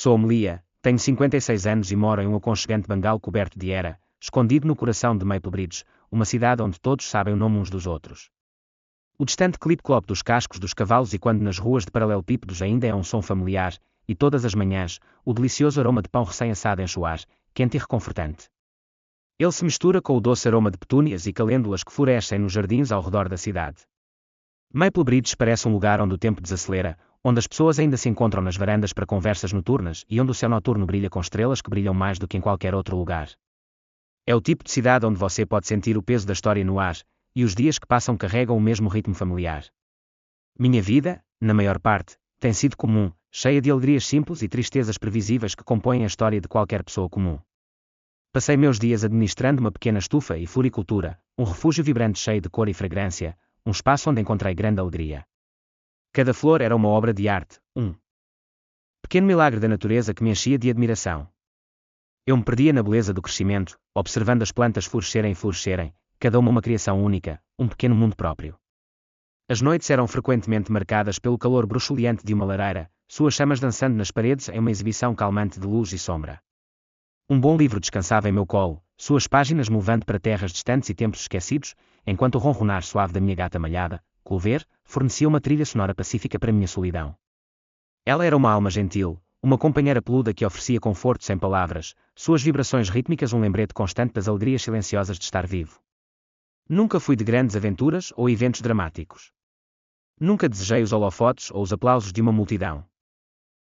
Sou-me Lia, tenho 56 anos e moro em um aconchegante bangal coberto de era, escondido no coração de Maple Bridge, uma cidade onde todos sabem o nome uns dos outros. O distante clip-clop dos cascos dos cavalos e quando nas ruas de paralelepípedos ainda é um som familiar, e todas as manhãs, o delicioso aroma de pão recém-assado enche o ar, quente e reconfortante. Ele se mistura com o doce aroma de petúnias e calêndulas que florescem nos jardins ao redor da cidade. Maple Bridge parece um lugar onde o tempo desacelera, onde as pessoas ainda se encontram nas varandas para conversas noturnas e onde o céu noturno brilha com estrelas que brilham mais do que em qualquer outro lugar. É o tipo de cidade onde você pode sentir o peso da história no ar, e os dias que passam carregam o mesmo ritmo familiar. Minha vida, na maior parte, tem sido comum, cheia de alegrias simples e tristezas previsíveis que compõem a história de qualquer pessoa comum. Passei meus dias administrando uma pequena estufa e floricultura, um refúgio vibrante cheio de cor e fragrância, um espaço onde encontrei grande alegria. Cada flor era uma obra de arte, um pequeno milagre da natureza que me enchia de admiração. Eu me perdia na beleza do crescimento, observando as plantas florescerem e florescerem, cada uma criação única, um pequeno mundo próprio. As noites eram frequentemente marcadas pelo calor bruxuleante de uma lareira, suas chamas dançando nas paredes em uma exibição calmante de luz e sombra. Um bom livro descansava em meu colo, suas páginas me levando para terras distantes e tempos esquecidos, enquanto o ronronar suave da minha gata malhada, Clover, fornecia uma trilha sonora pacífica para minha solidão. Ela era uma alma gentil, uma companheira peluda que oferecia conforto sem palavras, suas vibrações rítmicas um lembrete constante das alegrias silenciosas de estar vivo. Nunca fui de grandes aventuras ou eventos dramáticos. Nunca desejei os holofotes ou os aplausos de uma multidão.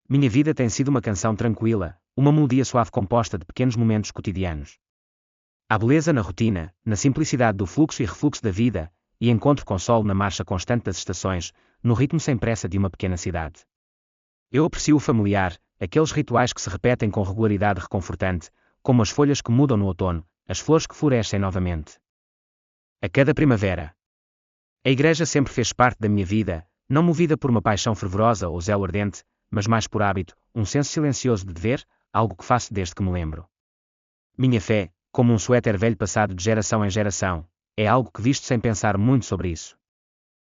Minha vida tem sido uma canção tranquila, uma melodia suave composta de pequenos momentos cotidianos. Há beleza na rotina, na simplicidade do fluxo e refluxo da vida, e encontro consolo na marcha constante das estações, no ritmo sem pressa de uma pequena cidade. Eu aprecio o familiar, aqueles rituais que se repetem com regularidade reconfortante, como as folhas que mudam no outono, as flores que florescem novamente. A cada primavera. A igreja sempre fez parte da minha vida, não movida por uma paixão fervorosa ou zelo ardente, mas mais por hábito, um senso silencioso de dever, algo que faço desde que me lembro. Minha fé, como um suéter velho passado de geração em geração, é algo que visto sem pensar muito sobre isso.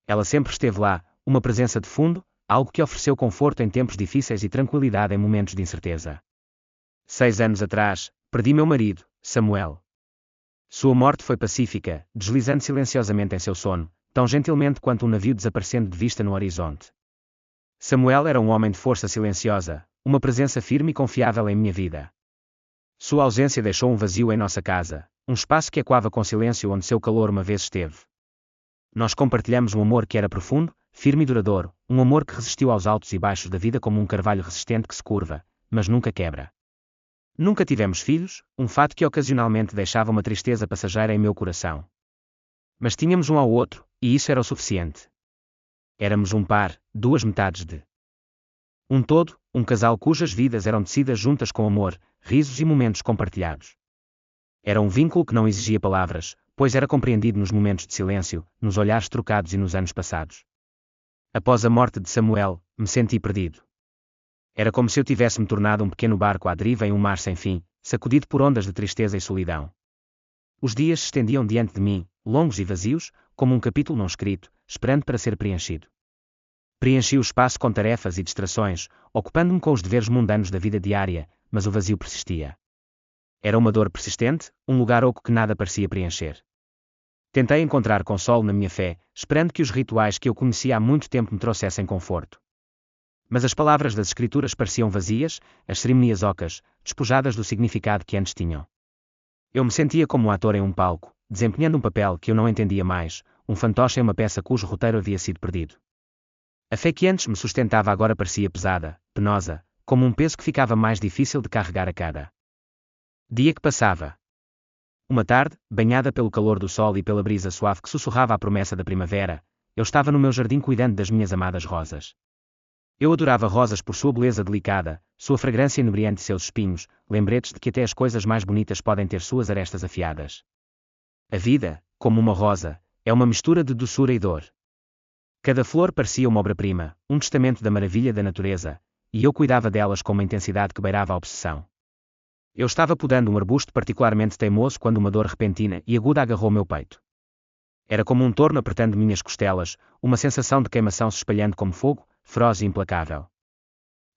Ela sempre esteve lá, uma presença de fundo, algo que ofereceu conforto em tempos difíceis e tranquilidade em momentos de incerteza. 6 anos atrás, perdi meu marido, Samuel. Sua morte foi pacífica, deslizando silenciosamente em seu sono, tão gentilmente quanto um navio desaparecendo de vista no horizonte. Samuel era um homem de força silenciosa, uma presença firme e confiável em minha vida. Sua ausência deixou um vazio em nossa casa, um espaço que ecoava com silêncio onde seu calor uma vez esteve. Nós compartilhamos um amor que era profundo, firme e duradouro, um amor que resistiu aos altos e baixos da vida como um carvalho resistente que se curva, mas nunca quebra. Nunca tivemos filhos, um fato que ocasionalmente deixava uma tristeza passageira em meu coração. Mas tínhamos um ao outro, e isso era o suficiente. Éramos um par, duas metades de um todo, um casal cujas vidas eram tecidas juntas com amor, risos e momentos compartilhados. Era um vínculo que não exigia palavras, pois era compreendido nos momentos de silêncio, nos olhares trocados e nos anos passados. Após a morte de Samuel, me senti perdido. Era como se eu tivesse me tornado um pequeno barco à deriva em um mar sem fim, sacudido por ondas de tristeza e solidão. Os dias se estendiam diante de mim, longos e vazios, como um capítulo não escrito, esperando para ser preenchido. Preenchi o espaço com tarefas e distrações, ocupando-me com os deveres mundanos da vida diária, mas o vazio persistia. Era uma dor persistente, um lugar oco que nada parecia preencher. Tentei encontrar consolo na minha fé, esperando que os rituais que eu conhecia há muito tempo me trouxessem conforto. Mas as palavras das escrituras pareciam vazias, as cerimonias ocas, despojadas do significado que antes tinham. Eu me sentia como um ator em um palco, desempenhando um papel que eu não entendia mais, um fantoche em uma peça cujo roteiro havia sido perdido. A fé que antes me sustentava agora parecia pesada, penosa, como um peso que ficava mais difícil de carregar a cada dia que passava. Uma tarde, banhada pelo calor do sol e pela brisa suave que sussurrava a promessa da primavera, eu estava no meu jardim cuidando das minhas amadas rosas. Eu adorava rosas por sua beleza delicada, sua fragrância inebriante e seus espinhos, lembretes de que até as coisas mais bonitas podem ter suas arestas afiadas. A vida, como uma rosa, é uma mistura de doçura e dor. Cada flor parecia uma obra-prima, um testamento da maravilha da natureza, e eu cuidava delas com uma intensidade que beirava a obsessão. Eu estava podando um arbusto particularmente teimoso quando uma dor repentina e aguda agarrou meu peito. Era como um torno apertando minhas costelas, uma sensação de queimação se espalhando como fogo, feroz e implacável.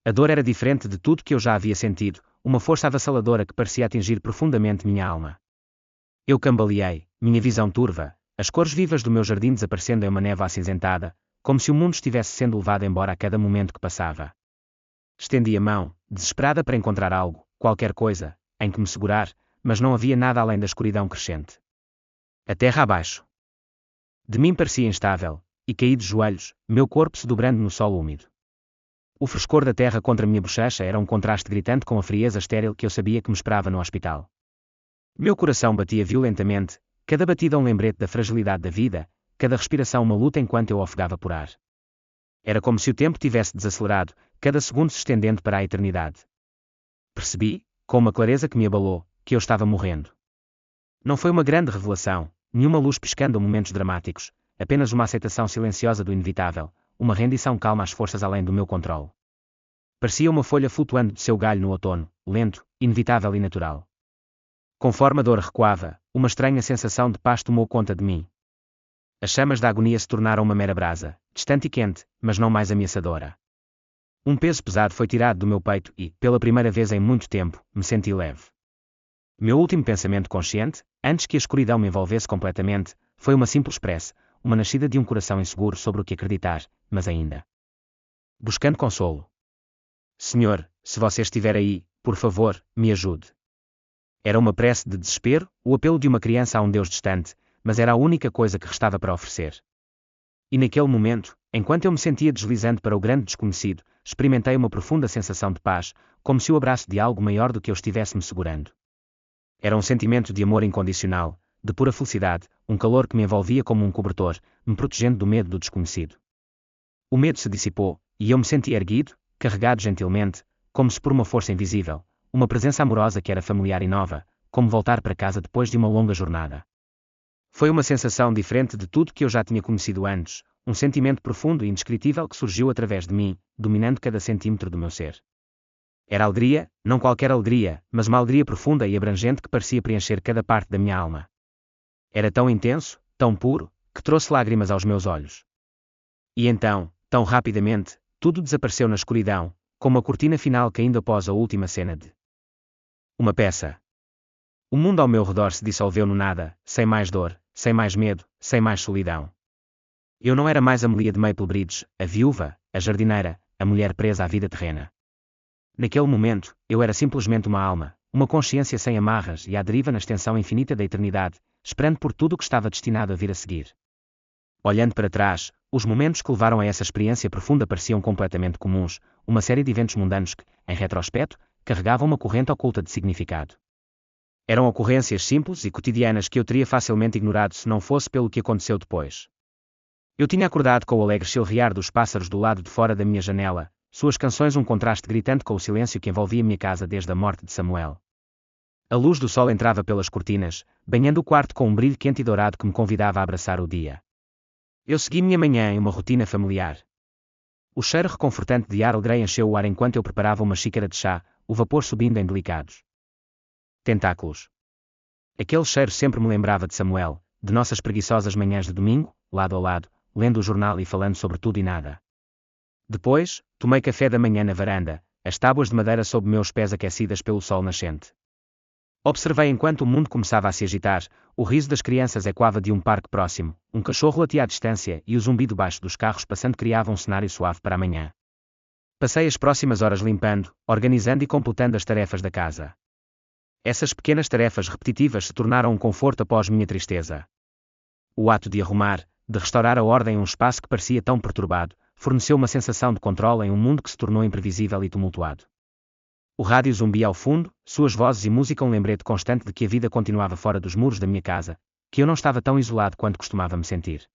A dor era diferente de tudo que eu já havia sentido, uma força avassaladora que parecia atingir profundamente minha alma. Eu cambaleei, minha visão turva, as cores vivas do meu jardim desaparecendo em uma névoa acinzentada, como se o mundo estivesse sendo levado embora a cada momento que passava. Estendi a mão, desesperada para encontrar algo, qualquer coisa, em que me segurar, mas não havia nada além da escuridão crescente. A terra abaixo. De mim parecia instável, e caí de joelhos, meu corpo se dobrando no solo úmido. O frescor da terra contra minha bochecha era um contraste gritante com a frieza estéril que eu sabia que me esperava no hospital. Meu coração batia violentamente, cada batida um lembrete da fragilidade da vida, cada respiração uma luta enquanto eu ofegava por ar. Era como se o tempo tivesse desacelerado, cada segundo se estendendo para a eternidade. Percebi, com uma clareza que me abalou, que eu estava morrendo. Não foi uma grande revelação, nenhuma luz piscando a momentos dramáticos, apenas uma aceitação silenciosa do inevitável, uma rendição calma às forças além do meu controle. Parecia uma folha flutuando de seu galho no outono, lento, inevitável e natural. Conforme a dor recuava, uma estranha sensação de paz tomou conta de mim. As chamas da agonia se tornaram uma mera brasa, distante e quente, mas não mais ameaçadora. Um peso pesado foi tirado do meu peito e, pela primeira vez em muito tempo, me senti leve. Meu último pensamento consciente, antes que a escuridão me envolvesse completamente, foi uma simples prece, uma nascida de um coração inseguro sobre o que acreditar, mas ainda buscando consolo. Senhor, se você estiver aí, por favor, me ajude. Era uma prece de desespero, o apelo de uma criança a um Deus distante, mas era a única coisa que restava para oferecer. E naquele momento, enquanto eu me sentia deslizando para o grande desconhecido, experimentei uma profunda sensação de paz, como se o abraço de algo maior do que eu estivesse me segurando. Era um sentimento de amor incondicional, de pura felicidade, um calor que me envolvia como um cobertor, me protegendo do medo do desconhecido. O medo se dissipou, e eu me senti erguido, carregado gentilmente, como se por uma força invisível, uma presença amorosa que era familiar e nova, como voltar para casa depois de uma longa jornada. Foi uma sensação diferente de tudo que eu já tinha conhecido antes, um sentimento profundo e indescritível que surgiu através de mim, dominando cada centímetro do meu ser. Era alegria, não qualquer alegria, mas uma alegria profunda e abrangente que parecia preencher cada parte da minha alma. Era tão intenso, tão puro, que trouxe lágrimas aos meus olhos. E então, tão rapidamente, tudo desapareceu na escuridão, como a cortina final caindo após a última cena de uma peça. O mundo ao meu redor se dissolveu no nada, sem mais dor, sem mais medo, sem mais solidão. Eu não era mais Amelia de Maple Bridge, a viúva, a jardineira, a mulher presa à vida terrena. Naquele momento, eu era simplesmente uma alma, uma consciência sem amarras e à deriva na extensão infinita da eternidade, esperando por tudo o que estava destinado a vir a seguir. Olhando para trás, os momentos que levaram a essa experiência profunda pareciam completamente comuns, uma série de eventos mundanos que, em retrospecto, carregavam uma corrente oculta de significado. Eram ocorrências simples e cotidianas que eu teria facilmente ignorado se não fosse pelo que aconteceu depois. Eu tinha acordado com o alegre chilrear dos pássaros do lado de fora da minha janela, suas canções um contraste gritante com o silêncio que envolvia minha casa desde a morte de Samuel. A luz do sol entrava pelas cortinas, banhando o quarto com um brilho quente e dourado que me convidava a abraçar o dia. Eu segui minha manhã em uma rotina familiar. O cheiro reconfortante de Earl Grey encheu o ar enquanto eu preparava uma xícara de chá, o vapor subindo em delicados tentáculos. Aquele cheiro sempre me lembrava de Samuel, de nossas preguiçosas manhãs de domingo, lado a lado, lendo o jornal e falando sobre tudo e nada. Depois, tomei café da manhã na varanda, as tábuas de madeira sob meus pés aquecidas pelo sol nascente. Observei enquanto o mundo começava a se agitar, o riso das crianças ecoava de um parque próximo, um cachorro latia à distância e o zumbido baixo dos carros passando criava um cenário suave para a manhã. Passei as próximas horas limpando, organizando e completando as tarefas da casa. Essas pequenas tarefas repetitivas se tornaram um conforto após minha tristeza. O ato de arrumar, de restaurar a ordem em um espaço que parecia tão perturbado, forneceu uma sensação de controle em um mundo que se tornou imprevisível e tumultuado. O rádio zumbia ao fundo, suas vozes e música um lembrete constante de que a vida continuava fora dos muros da minha casa, que eu não estava tão isolado quanto costumava me sentir.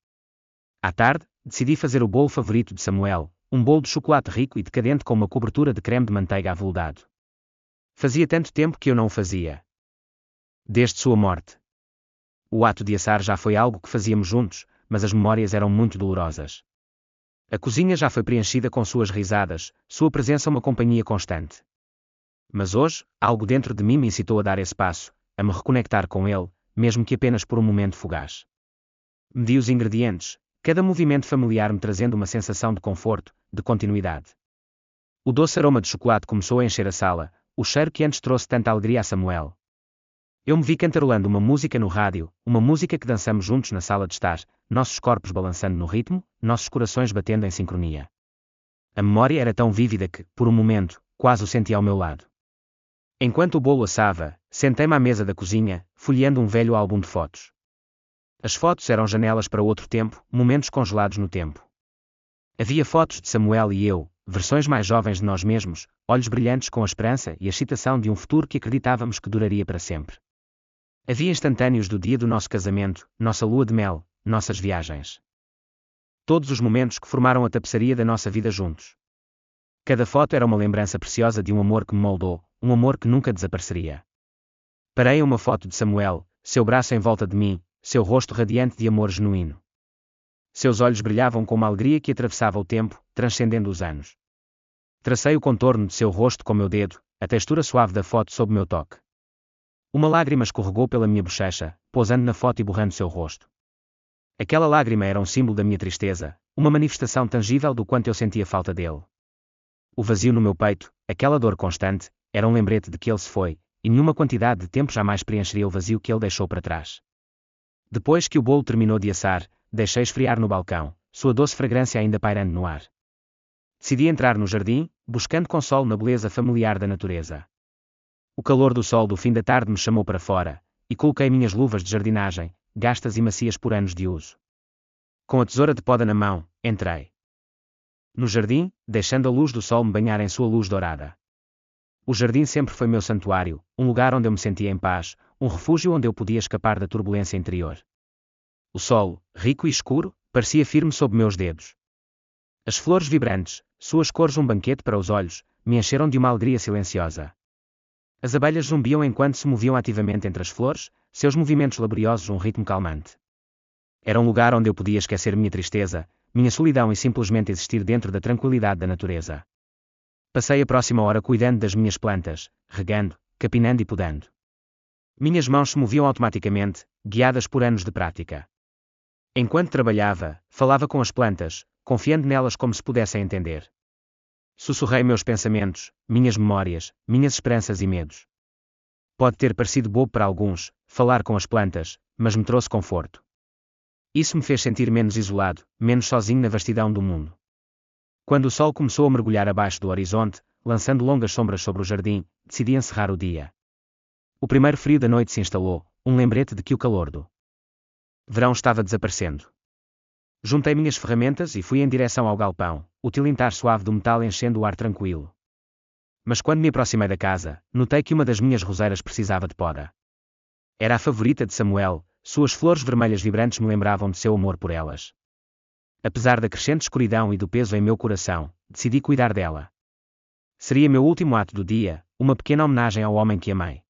À tarde, decidi fazer o bolo favorito de Samuel, um bolo de chocolate rico e decadente com uma cobertura de creme de manteiga aveludado. Fazia tanto tempo que eu não o fazia. Desde sua morte. O ato de assar já foi algo que fazíamos juntos, mas as memórias eram muito dolorosas. A cozinha já foi preenchida com suas risadas, sua presença uma companhia constante. Mas hoje, algo dentro de mim me incitou a dar esse passo, a me reconectar com ele, mesmo que apenas por um momento fugaz. Medi os ingredientes, cada movimento familiar me trazendo uma sensação de conforto, de continuidade. O doce aroma de chocolate começou a encher a sala, o cheiro que antes trouxe tanta alegria a Samuel. Eu me vi cantarolando uma música no rádio, uma música que dançamos juntos na sala de estar, nossos corpos balançando no ritmo, nossos corações batendo em sincronia. A memória era tão vívida que, por um momento, quase o senti ao meu lado. Enquanto o bolo assava, sentei-me à mesa da cozinha, folheando um velho álbum de fotos. As fotos eram janelas para outro tempo, momentos congelados no tempo. Havia fotos de Samuel e eu, versões mais jovens de nós mesmos, olhos brilhantes com a esperança e a excitação de um futuro que acreditávamos que duraria para sempre. Havia instantâneos do dia do nosso casamento, nossa lua de mel, nossas viagens. Todos os momentos que formaram a tapeçaria da nossa vida juntos. Cada foto era uma lembrança preciosa de um amor que me moldou, um amor que nunca desapareceria. Parei uma foto de Samuel, seu braço em volta de mim, seu rosto radiante de amor genuíno. Seus olhos brilhavam com uma alegria que atravessava o tempo, transcendendo os anos. Tracei o contorno de seu rosto com meu dedo, a textura suave da foto sob meu toque. Uma lágrima escorregou pela minha bochecha, pousando na foto e borrando seu rosto. Aquela lágrima era um símbolo da minha tristeza, uma manifestação tangível do quanto eu sentia falta dele. O vazio no meu peito, aquela dor constante, era um lembrete de que ele se foi, e nenhuma quantidade de tempo jamais preencheria o vazio que ele deixou para trás. Depois que o bolo terminou de assar, deixei esfriar no balcão, sua doce fragrância ainda pairando no ar. Decidi entrar no jardim, buscando consolo na beleza familiar da natureza. O calor do sol do fim da tarde me chamou para fora, e coloquei minhas luvas de jardinagem, gastas e macias por anos de uso. Com a tesoura de poda na mão, entrei no jardim, deixando a luz do sol me banhar em sua luz dourada. O jardim sempre foi meu santuário, um lugar onde eu me sentia em paz, um refúgio onde eu podia escapar da turbulência interior. O solo, rico e escuro, parecia firme sob meus dedos. As flores vibrantes, suas cores um banquete para os olhos, me encheram de uma alegria silenciosa. As abelhas zumbiam enquanto se moviam ativamente entre as flores, seus movimentos laboriosos um ritmo calmante. Era um lugar onde eu podia esquecer minha tristeza, minha solidão e simplesmente existir dentro da tranquilidade da natureza. Passei a próxima hora cuidando das minhas plantas, regando, capinando e podando. Minhas mãos se moviam automaticamente, guiadas por anos de prática. Enquanto trabalhava, falava com as plantas, confiando nelas como se pudessem entender. Sussurrei meus pensamentos, minhas memórias, minhas esperanças e medos. Pode ter parecido bobo para alguns, falar com as plantas, mas me trouxe conforto. Isso me fez sentir menos isolado, menos sozinho na vastidão do mundo. Quando o sol começou a mergulhar abaixo do horizonte, lançando longas sombras sobre o jardim, decidi encerrar o dia. O primeiro frio da noite se instalou, um lembrete de que o calor do verão estava desaparecendo. Juntei minhas ferramentas e fui em direção ao galpão, o tilintar suave do metal enchendo o ar tranquilo. Mas quando me aproximei da casa, notei que uma das minhas roseiras precisava de poda. Era a favorita de Samuel, suas flores vermelhas vibrantes me lembravam de seu amor por elas. Apesar da crescente escuridão e do peso em meu coração, decidi cuidar dela. Seria meu último ato do dia, uma pequena homenagem ao homem que amei.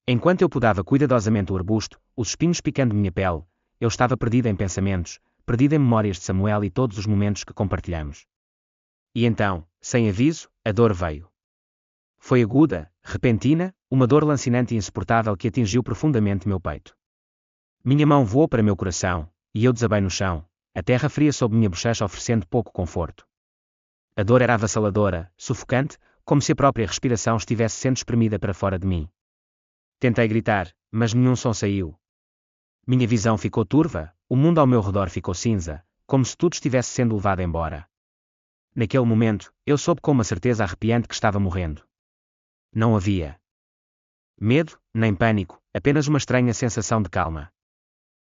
Enquanto eu podava cuidadosamente o arbusto, os espinhos picando minha pele, eu estava perdido em pensamentos, perdido em memórias de Samuel e todos os momentos que compartilhamos. E então, sem aviso, a dor veio. Foi aguda, repentina, uma dor lancinante e insuportável que atingiu profundamente meu peito. Minha mão voou para meu coração, e eu desabei no chão, a terra fria sob minha bochecha oferecendo pouco conforto. A dor era avassaladora, sufocante, como se a própria respiração estivesse sendo espremida para fora de mim. Tentei gritar, mas nenhum som saiu. Minha visão ficou turva, o mundo ao meu redor ficou cinza, como se tudo estivesse sendo levado embora. Naquele momento, eu soube com uma certeza arrepiante que estava morrendo. Não havia medo, nem pânico, apenas uma estranha sensação de calma.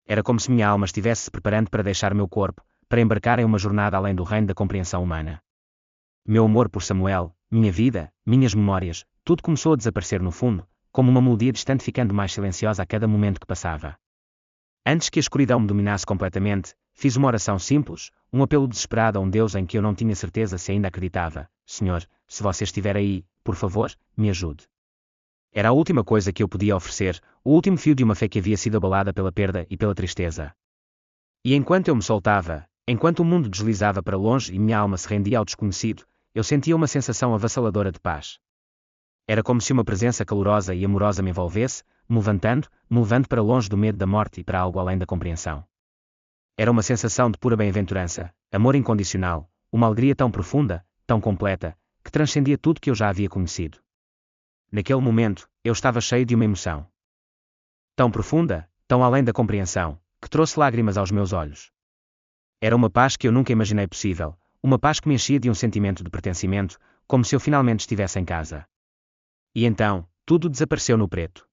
Era como se minha alma estivesse se preparando para deixar meu corpo, para embarcar em uma jornada além do reino da compreensão humana. Meu amor por Samuel, minha vida, minhas memórias, tudo começou a desaparecer no fundo, como uma melodia distante ficando mais silenciosa a cada momento que passava. Antes que a escuridão me dominasse completamente, fiz uma oração simples, um apelo desesperado a um Deus em que eu não tinha certeza se ainda acreditava. Senhor, se você estiver aí, por favor, me ajude. Era a última coisa que eu podia oferecer, o último fio de uma fé que havia sido abalada pela perda e pela tristeza. E enquanto eu me soltava, enquanto o mundo deslizava para longe e minha alma se rendia ao desconhecido, eu sentia uma sensação avassaladora de paz. Era como se uma presença calorosa e amorosa me envolvesse, me levando para longe do medo da morte e para algo além da compreensão. Era uma sensação de pura bem-aventurança, amor incondicional, uma alegria tão profunda, tão completa, que transcendia tudo que eu já havia conhecido. Naquele momento, eu estava cheio de uma emoção tão profunda, tão além da compreensão, que trouxe lágrimas aos meus olhos. Era uma paz que eu nunca imaginei possível, uma paz que me enchia de um sentimento de pertencimento, como se eu finalmente estivesse em casa. E então, tudo desapareceu no preto.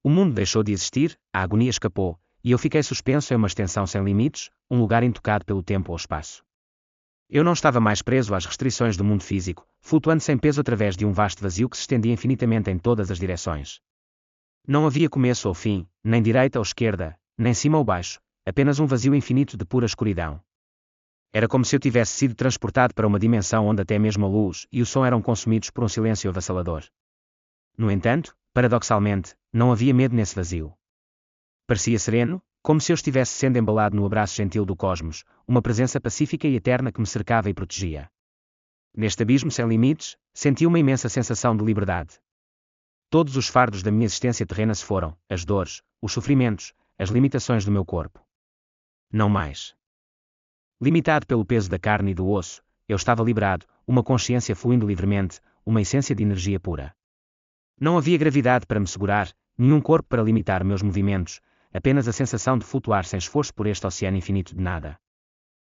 O mundo deixou de existir, a agonia escapou, e eu fiquei suspenso em uma extensão sem limites, um lugar intocado pelo tempo ou espaço. Eu não estava mais preso às restrições do mundo físico, flutuando sem peso através de um vasto vazio que se estendia infinitamente em todas as direções. Não havia começo ou fim, nem direita ou esquerda, nem cima ou baixo, apenas um vazio infinito de pura escuridão. Era como se eu tivesse sido transportado para uma dimensão onde até mesmo a luz e o som eram consumidos por um silêncio avassalador. No entanto, paradoxalmente, não havia medo nesse vazio. Parecia sereno, como se eu estivesse sendo embalado no abraço gentil do cosmos, uma presença pacífica e eterna que me cercava e protegia. Neste abismo sem limites, senti uma imensa sensação de liberdade. Todos os fardos da minha existência terrena se foram, as dores, os sofrimentos, as limitações do meu corpo. Não mais. Limitado pelo peso da carne e do osso, eu estava liberado, uma consciência fluindo livremente, uma essência de energia pura. Não havia gravidade para me segurar, nenhum corpo para limitar meus movimentos, apenas a sensação de flutuar sem esforço por este oceano infinito de nada.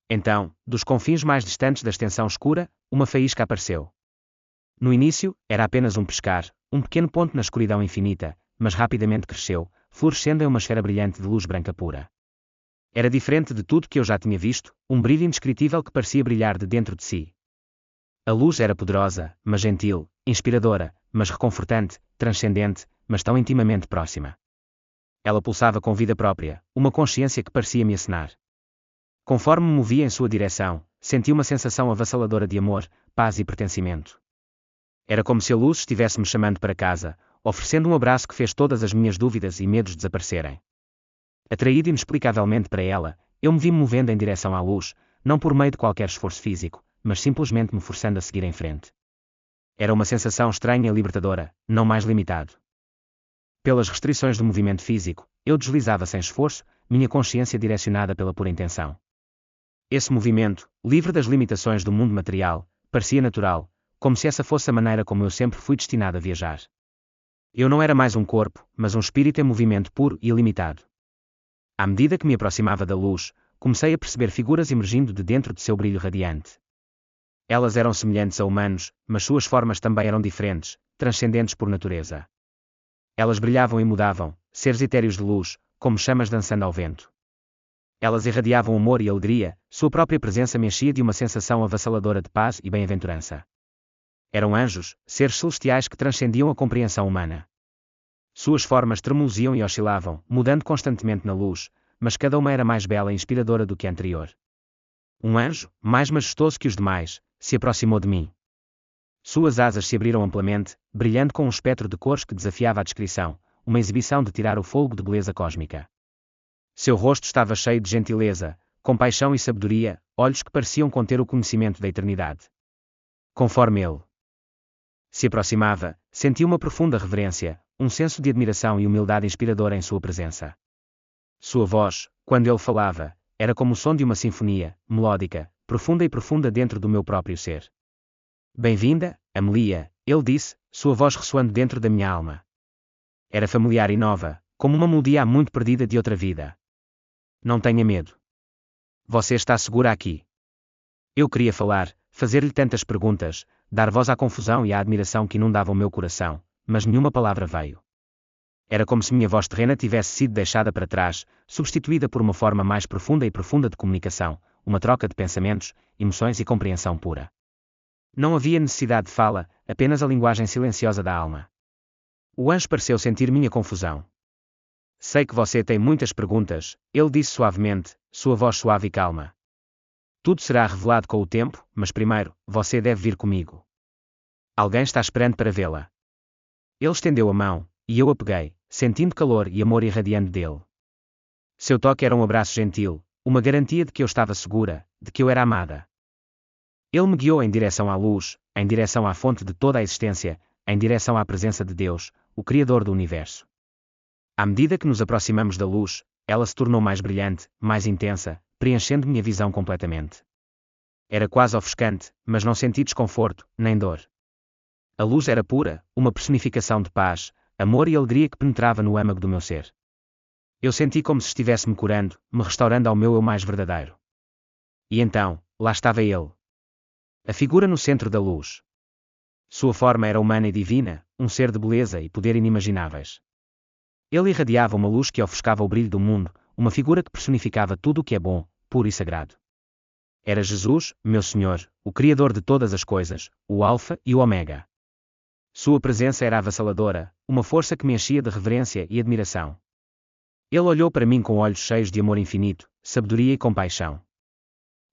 Então, dos confins mais distantes da extensão escura, uma faísca apareceu. No início, era apenas um pescar, um pequeno ponto na escuridão infinita, mas rapidamente cresceu, florescendo em uma esfera brilhante de luz branca pura. Era diferente de tudo que eu já tinha visto, um brilho indescritível que parecia brilhar de dentro de si. A luz era poderosa, mas gentil, inspiradora, mas reconfortante, transcendente, mas tão intimamente próxima. Ela pulsava com vida própria, uma consciência que parecia me acenar. Conforme me movia em sua direção, senti uma sensação avassaladora de amor, paz e pertencimento. Era como se a luz estivesse me chamando para casa, oferecendo um abraço que fez todas as minhas dúvidas e medos desaparecerem. Atraído inexplicavelmente para ela, eu me vi movendo em direção à luz, não por meio de qualquer esforço físico, mas simplesmente me forçando a seguir em frente. Era uma sensação estranha e libertadora, não mais limitado. Pelas restrições do movimento físico, eu deslizava sem esforço, minha consciência direcionada pela pura intenção. Esse movimento, livre das limitações do mundo material, parecia natural, como se essa fosse a maneira como eu sempre fui destinado a viajar. Eu não era mais um corpo, mas um espírito em movimento puro e ilimitado. À medida que me aproximava da luz, comecei a perceber figuras emergindo de dentro de seu brilho radiante. Elas eram semelhantes a humanos, mas suas formas também eram diferentes, transcendentes por natureza. Elas brilhavam e mudavam, seres etéreos de luz, como chamas dançando ao vento. Elas irradiavam humor e alegria, sua própria presença me enchia de uma sensação avassaladora de paz e bem-aventurança. Eram anjos, seres celestiais que transcendiam a compreensão humana. Suas formas tremuluziam e oscilavam, mudando constantemente na luz, mas cada uma era mais bela e inspiradora do que a anterior. Um anjo, mais majestoso que os demais, se aproximou de mim. Suas asas se abriram amplamente, brilhando com um espectro de cores que desafiava a descrição, uma exibição de tirar o fôlego de beleza cósmica. Seu rosto estava cheio de gentileza, compaixão e sabedoria, olhos que pareciam conter o conhecimento da eternidade. Conforme ele se aproximava, senti uma profunda reverência, um senso de admiração e humildade inspiradora em sua presença. Sua voz, quando ele falava, era como o som de uma sinfonia, melódica, profunda dentro do meu próprio ser. Bem-vinda, Amelia, ele disse, sua voz ressoando dentro da minha alma. Era familiar e nova, como uma melodia há muito perdida de outra vida. Não tenha medo. Você está segura aqui. Eu queria falar, fazer-lhe tantas perguntas, dar voz à confusão e à admiração que inundavam meu coração, mas nenhuma palavra veio. Era como se minha voz terrena tivesse sido deixada para trás, substituída por uma forma mais profunda de comunicação, uma troca de pensamentos, emoções e compreensão pura. Não havia necessidade de fala, apenas a linguagem silenciosa da alma. O anjo pareceu sentir minha confusão. Sei que você tem muitas perguntas, ele disse suavemente, sua voz suave e calma. Tudo será revelado com o tempo, mas primeiro, você deve vir comigo. Alguém está esperando para vê-la. Ele estendeu a mão, e eu a peguei, sentindo calor e amor irradiando dele. Seu toque era um abraço gentil, uma garantia de que eu estava segura, de que eu era amada. Ele me guiou em direção à luz, em direção à fonte de toda a existência, em direção à presença de Deus, o Criador do Universo. À medida que nos aproximamos da luz, ela se tornou mais brilhante, mais intensa, preenchendo minha visão completamente. Era quase ofuscante, mas não senti desconforto, nem dor. A luz era pura, uma personificação de paz, amor e alegria que penetrava no âmago do meu ser. Eu senti como se estivesse me curando, me restaurando ao meu eu mais verdadeiro. E então, lá estava ele. A figura no centro da luz. Sua forma era humana e divina, um ser de beleza e poder inimagináveis. Ele irradiava uma luz que ofuscava o brilho do mundo, uma figura que personificava tudo o que é bom, puro e sagrado. Era Jesus, meu Senhor, o Criador de todas as coisas, o Alfa e o Ômega. Sua presença era avassaladora, uma força que me enchia de reverência e admiração. Ele olhou para mim com olhos cheios de amor infinito, sabedoria e compaixão.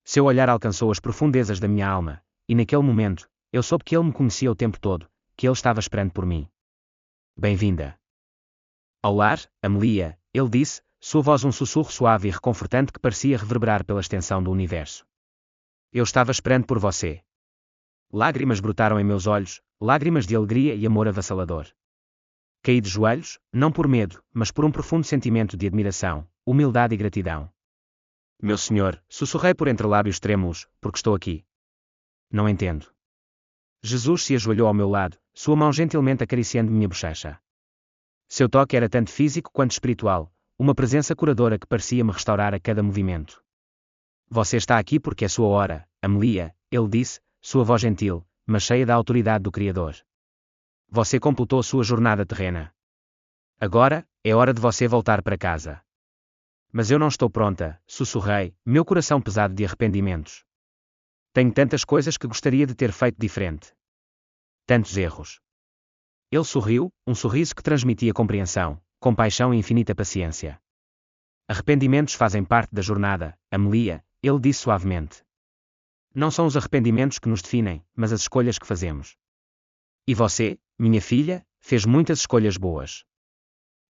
Seu olhar alcançou as profundezas da minha alma, e naquele momento, eu soube que ele me conhecia o tempo todo, que ele estava esperando por mim. Bem-vinda. Ao lar, Amelia, ele disse, sua voz um sussurro suave e reconfortante que parecia reverberar pela extensão do universo. Eu estava esperando por você. Lágrimas brotaram em meus olhos, lágrimas de alegria e amor avassalador. Caí de joelhos, não por medo, mas por um profundo sentimento de admiração, humildade e gratidão. Meu senhor, sussurrei por entre lábios trêmulos, porque estou aqui. Não entendo. Jesus se ajoelhou ao meu lado, sua mão gentilmente acariciando minha bochecha. Seu toque era tanto físico quanto espiritual, uma presença curadora que parecia me restaurar a cada movimento. Você está aqui porque é sua hora, Amelia, ele disse, sua voz gentil, mas cheia da autoridade do Criador. Você completou sua jornada terrena. Agora, é hora de você voltar para casa. Mas eu não estou pronta, sussurrei, meu coração pesado de arrependimentos. Tenho tantas coisas que gostaria de ter feito diferente. Tantos erros. Ele sorriu, um sorriso que transmitia compreensão, compaixão e infinita paciência. Arrependimentos fazem parte da jornada, Amelia, ele disse suavemente. Não são os arrependimentos que nos definem, mas as escolhas que fazemos. E você, minha filha, fez muitas escolhas boas.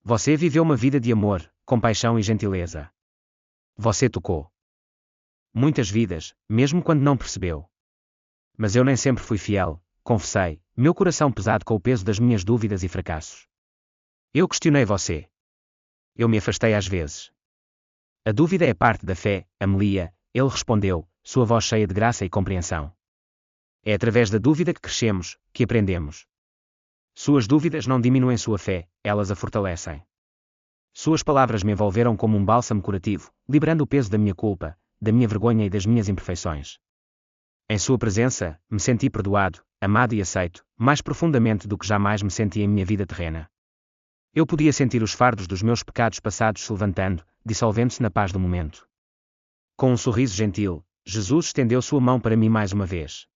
Você viveu uma vida de amor, compaixão e gentileza. Você tocou muitas vidas, mesmo quando não percebeu. Mas eu nem sempre fui fiel, confessei, meu coração pesado com o peso das minhas dúvidas e fracassos. Eu questionei você. Eu me afastei às vezes. A dúvida é parte da fé, Amelia, ele respondeu, sua voz cheia de graça e compreensão. É através da dúvida que crescemos, que aprendemos. Suas dúvidas não diminuem sua fé, elas a fortalecem. Suas palavras me envolveram como um bálsamo curativo, liberando o peso da minha culpa, da minha vergonha e das minhas imperfeições. Em sua presença, me senti perdoado, amado e aceito, mais profundamente do que jamais me senti em minha vida terrena. Eu podia sentir os fardos dos meus pecados passados se levantando, dissolvendo-se na paz do momento. Com um sorriso gentil, Jesus estendeu sua mão para mim mais uma vez.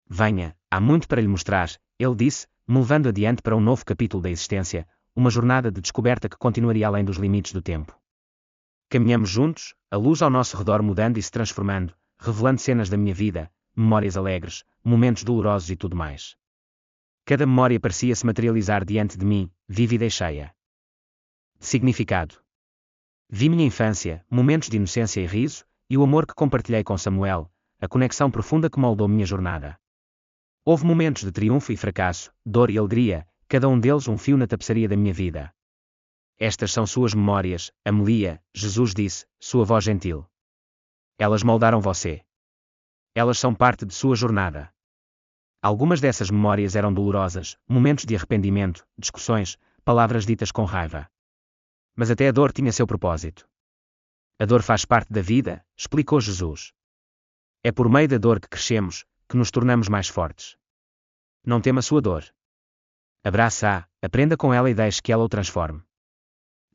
Venha, há muito para lhe mostrar, ele disse, me levando adiante para um novo capítulo da existência, uma jornada de descoberta que continuaria além dos limites do tempo. Caminhamos juntos, a luz ao nosso redor mudando e se transformando, revelando cenas da minha vida, memórias alegres, momentos dolorosos e tudo mais. Cada memória parecia se materializar diante de mim, vívida e cheia de significado. Vi minha infância, momentos de inocência e riso, e o amor que compartilhei com Samuel, a conexão profunda que moldou minha jornada. Houve momentos de triunfo e fracasso, dor e alegria, cada um deles um fio na tapeçaria da minha vida. Estas são suas memórias, Amelia, Jesus disse, sua voz gentil. Elas moldaram você. Elas são parte de sua jornada. Algumas dessas memórias eram dolorosas, momentos de arrependimento, discussões, palavras ditas com raiva. Mas até a dor tinha seu propósito. A dor faz parte da vida, explicou Jesus. É por meio da dor que crescemos, que nos tornamos mais fortes. Não tema a sua dor. Abraça-a, aprenda com ela e deixe que ela o transforme.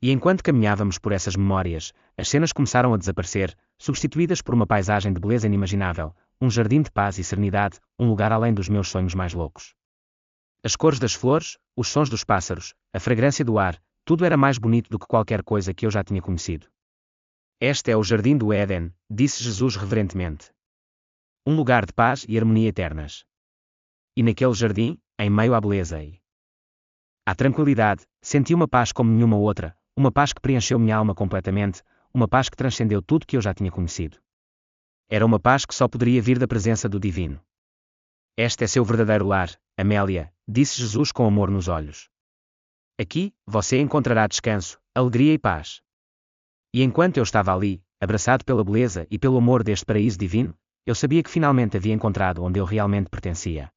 E enquanto caminhávamos por essas memórias, as cenas começaram a desaparecer, substituídas por uma paisagem de beleza inimaginável, um jardim de paz e serenidade, um lugar além dos meus sonhos mais loucos. As cores das flores, os sons dos pássaros, a fragrância do ar, tudo era mais bonito do que qualquer coisa que eu já tinha conhecido. Este é o jardim do Éden, disse Jesus reverentemente. Um lugar de paz e harmonia eternas. E naquele jardim, em meio à beleza e à tranquilidade, senti uma paz como nenhuma outra, uma paz que preencheu minha alma completamente, uma paz que transcendeu tudo que eu já tinha conhecido. Era uma paz que só poderia vir da presença do Divino. Este é seu verdadeiro lar, Amélia, disse Jesus com amor nos olhos. Aqui, você encontrará descanso, alegria e paz. E enquanto eu estava ali, abraçado pela beleza e pelo amor deste paraíso divino, Eu sabia que finalmente havia encontrado onde eu realmente pertencia.